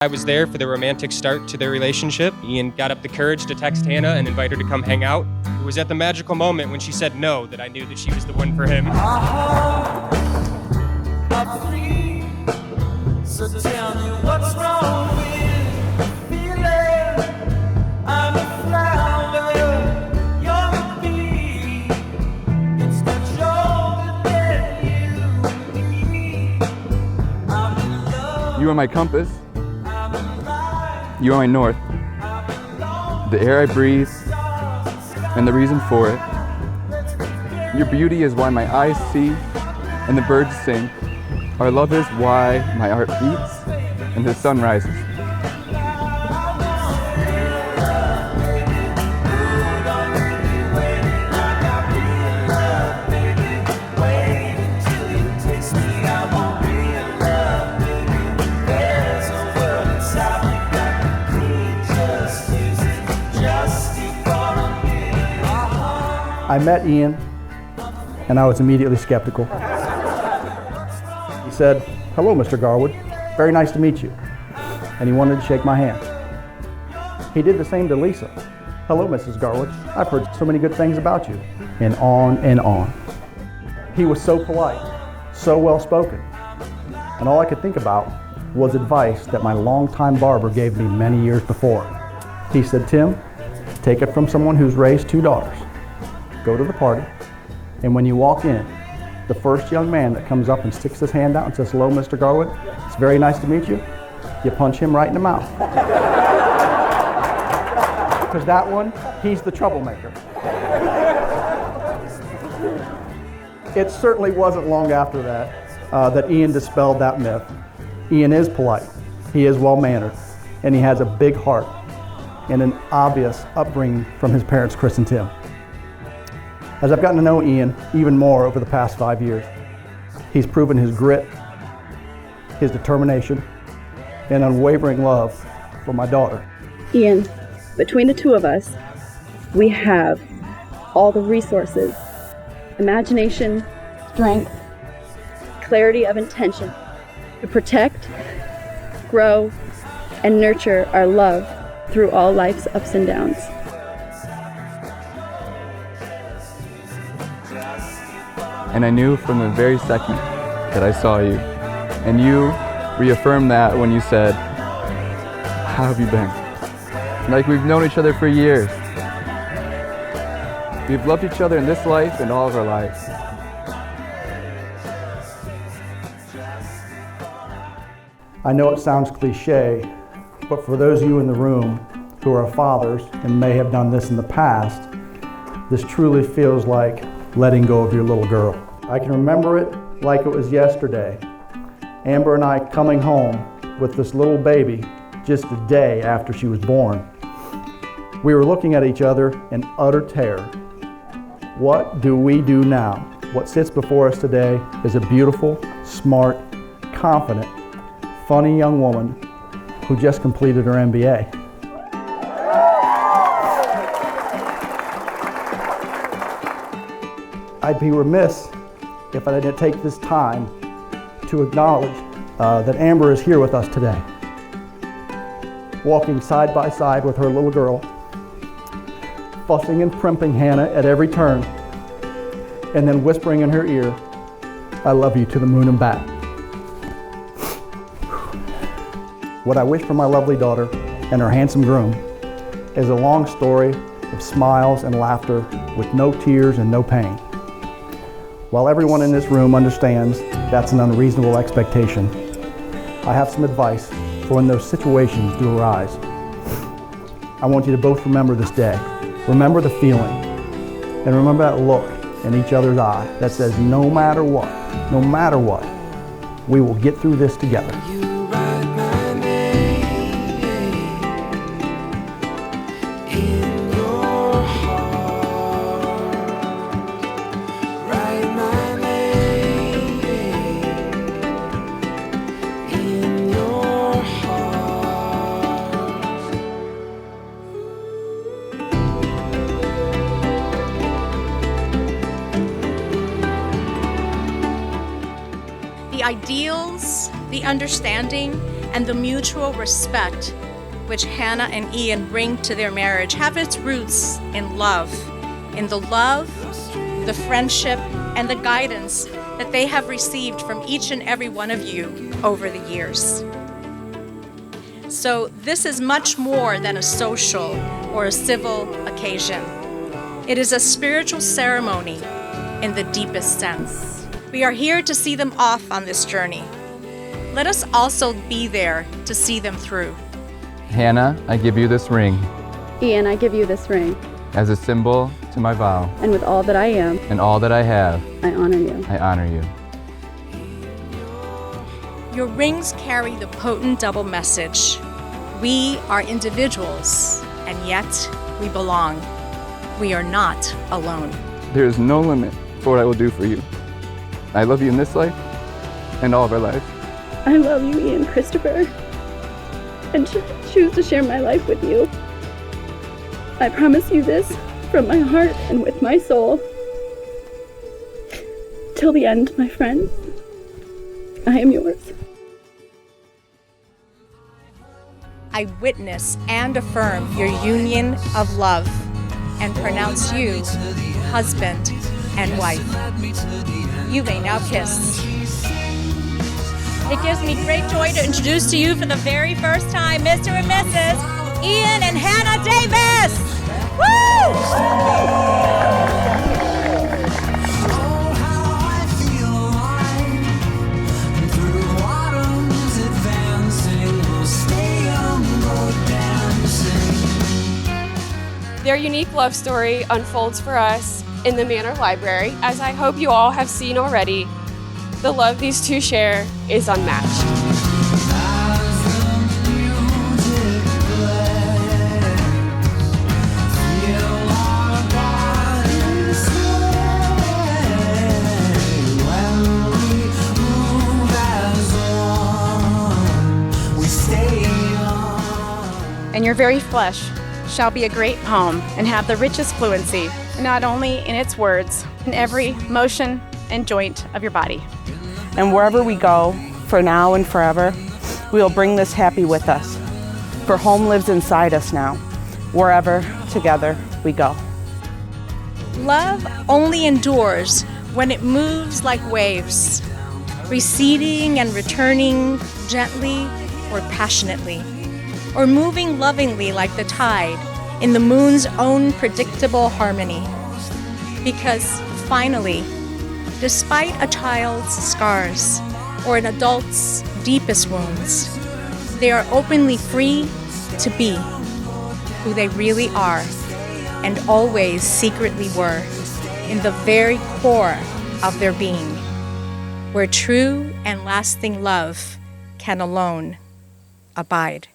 I was there for the romantic start to their relationship. Ian got up the courage to text Hannah and invite her to come hang out. It was at the magical moment when she said no that I knew that she was the one for him. So tell me what's wrong with feeling I'm a flower, you're a bee. It's much older than you. I'm in love. You are my compass. You are my north, the air I breathe, and the reason for it. Your beauty is why my eyes see and the birds sing. Our love is why my heart beats and the sun rises. I met Ian, and I was immediately skeptical. He said, "Hello, Mr. Garwood. Very nice to meet you." And he wanted to shake my hand. He did the same to Lisa. "Hello, Mrs. Garwood. I've heard so many good things about you." And on and on. He was so polite, so well-spoken. And all I could think about was advice that my longtime barber gave me many years before. He said, "Tim, take it from someone who's raised 2 daughters. Go to the party, and when you walk in, the first young man that comes up and sticks his hand out and says, 'Hello, Mr. Garwood, it's very nice to meet you,' you punch him right in the mouth." Because that one, he's the troublemaker. It certainly wasn't long after that that Ian dispelled that myth. Ian is polite, he is well-mannered, and he has a big heart and an obvious upbringing from his parents, Chris and Tim. As I've gotten to know Ian even more over the past 5 years, he's proven his grit, his determination, and unwavering love for my daughter. Ian, between the two of us, we have all the resources, imagination, strength, clarity of intention to protect, grow, and nurture our love through all life's ups and downs. And I knew from the very second that I saw you. And you reaffirmed that when you said, "How have you been?" Like we've known each other for years. We've loved each other in this life and all of our lives. I know it sounds cliche, but for those of you in the room who are fathers and may have done this in the past, this truly feels like letting go of your little girl. I can remember it like it was yesterday. Amber and I coming home with this little baby just a day after she was born. We were looking at each other in utter terror. What do we do now? What sits before us today is a beautiful, smart, confident, funny young woman who just completed her MBA. I'd be remiss if I didn't take this time to acknowledge that Amber is here with us today, walking side by side with her little girl, fussing and primping Hannah at every turn, and then whispering in her ear, "I love you to the moon and back." What I wish for my lovely daughter and her handsome groom is a long story of smiles and laughter with no tears and no pain. While everyone in this room understands that's an unreasonable expectation, I have some advice for when those situations do arise. I want you to both remember this day. Remember the feeling, and remember that look in each other's eye that says, no matter what, we will get through this together. The ideals, the understanding, and the mutual respect which Hannah and Ian bring to their marriage have its roots in love, the friendship, and the guidance that they have received from each and every one of you over the years. So this is much more than a social or a civil occasion. It is a spiritual ceremony in the deepest sense. We are here to see them off on this journey. Let us also be there to see them through. Hannah, I give you this ring Ian, I give you this ring, as a symbol to my vow, and with all that I am, and all that I have, I honor you. I honor you. Your rings carry the potent double message. We are individuals, and yet we belong. We are not alone. There is no limit for what I will do for you. I love you in this life and all of our lives. I love you, Ian Christopher, and choose to share my life with you. I promise you this from my heart and with my soul. Till the end, my friend, I am yours. I witness and affirm your union of love and pronounce you husband and wife. You may now kiss. It gives me great joy to introduce to you for the very first time Mr. and Mrs. Ian and Hannah Davis. Woo! Their unique love story unfolds for us in the Manor Library, as I hope you all have seen already. The love these two share is unmatched. And your very flesh shall be a great poem and have the richest fluency, not only in its words, in every motion and joint of your body. And wherever we go, for now and forever, we will bring this happy with us. For home lives inside us now, wherever together we go. Love only endures when it moves like waves, receding and returning gently or passionately, or moving lovingly like the tide in the moon's own predictable harmony. Because finally, despite a child's scars or an adult's deepest wounds, they are openly free to be who they really are and always secretly were in the very core of their being, where true and lasting love can alone abide.